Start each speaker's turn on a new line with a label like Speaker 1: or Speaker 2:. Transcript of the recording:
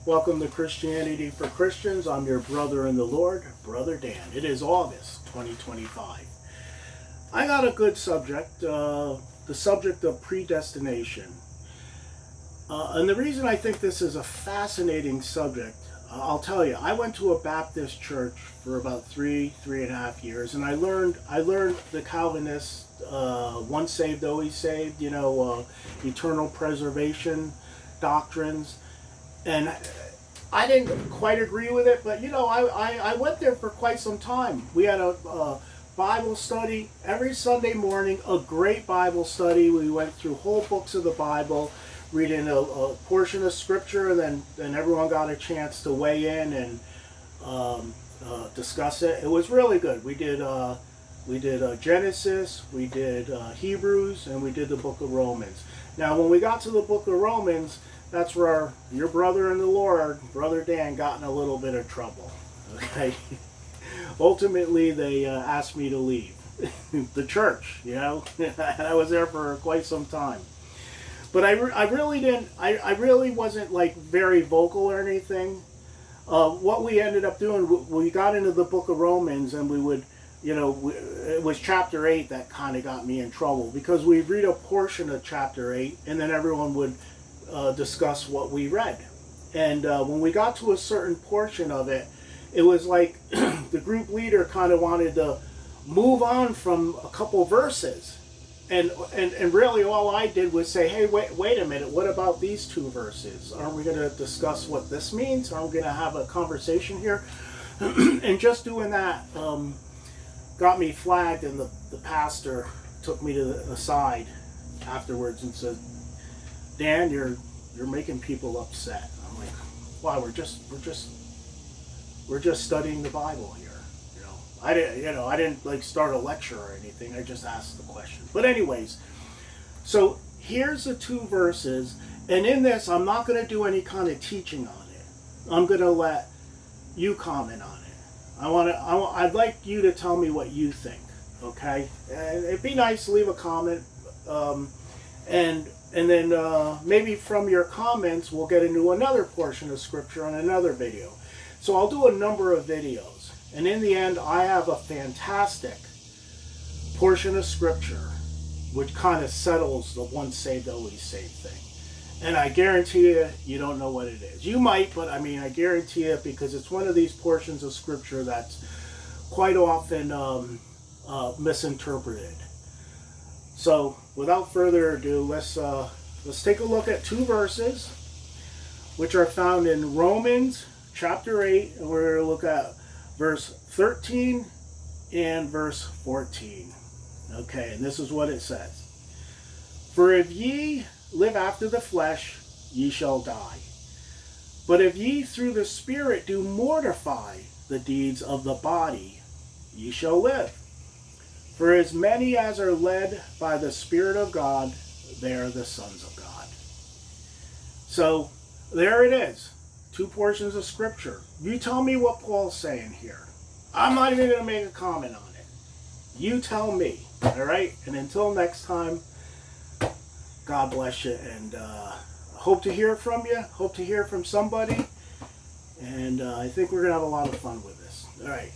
Speaker 1: Welcome to Christianity for Christians. I'm your brother in the Lord, Brother Dan. It is August 2025. I got a good subject, the subject of predestination. And the reason I think this is a fascinating subject, I'll tell you, I went to a Baptist church for about three and a half years, and I learned the Calvinist, once saved, always saved, eternal preservation doctrines. And I didn't quite agree with it, but I went there for quite some time. We had a Bible study every Sunday morning, a great Bible study. We went through whole books of the Bible, reading a portion of Scripture, and then everyone got a chance to weigh in and discuss it. It was really good. We did Genesis, we did Hebrews, and we did the book of Romans. Now, when we got to the book of Romans, that's where your brother in the Lord, Brother Dan, got in a little bit of trouble. Okay, ultimately they asked me to leave the church. And I was there for quite some time. But I really wasn't like very vocal or anything. What we ended up doing, we got into the book of Romans, and we would, it was chapter 8 that kind of got me in trouble, because we'd read a portion of chapter 8, and then everyone would discuss what we read. And when we got to a certain portion of it, it was like the group leader kind of wanted to move on from a couple verses. And really all I did was say, hey, wait a minute, what about these two verses? Aren't we going to discuss what this means? Aren't we going to have a conversation here? And just doing that got me flagged, and the pastor took me to the side afterwards and said, Dan, you're making people upset. I'm like, why? We're just studying the Bible here. I didn't like start a lecture or anything. I just asked the question. But anyways, so here's the two verses, and in this, I'm not going to do any kind of teaching on it. I'm going to let you comment on it. I'd like you to tell me what you think. Okay, and it'd be nice to leave a comment, and then maybe from your comments we'll get into another portion of Scripture on another video. So I'll do a number of videos, and in the end I have a fantastic portion of Scripture which kind of settles the once saved, always saved thing. And I guarantee you don't know what it is. You might, but I guarantee it, because it's one of these portions of Scripture that's quite often misinterpreted. So, without further ado, let's take a look at two verses, which are found in Romans chapter 8, and we're going to look at verse 13 and verse 14. Okay, and this is what it says. For if ye live after the flesh, ye shall die. But if ye through the Spirit do mortify the deeds of the body, ye shall live. For as many as are led by the Spirit of God, they are the sons of God. So, there it is. Two portions of Scripture. You tell me what Paul's saying here. I'm not even going to make a comment on it. You tell me. Alright? And until next time, God bless you. And hope to hear from you. Hope to hear from somebody. And I think we're going to have a lot of fun with this. Alright.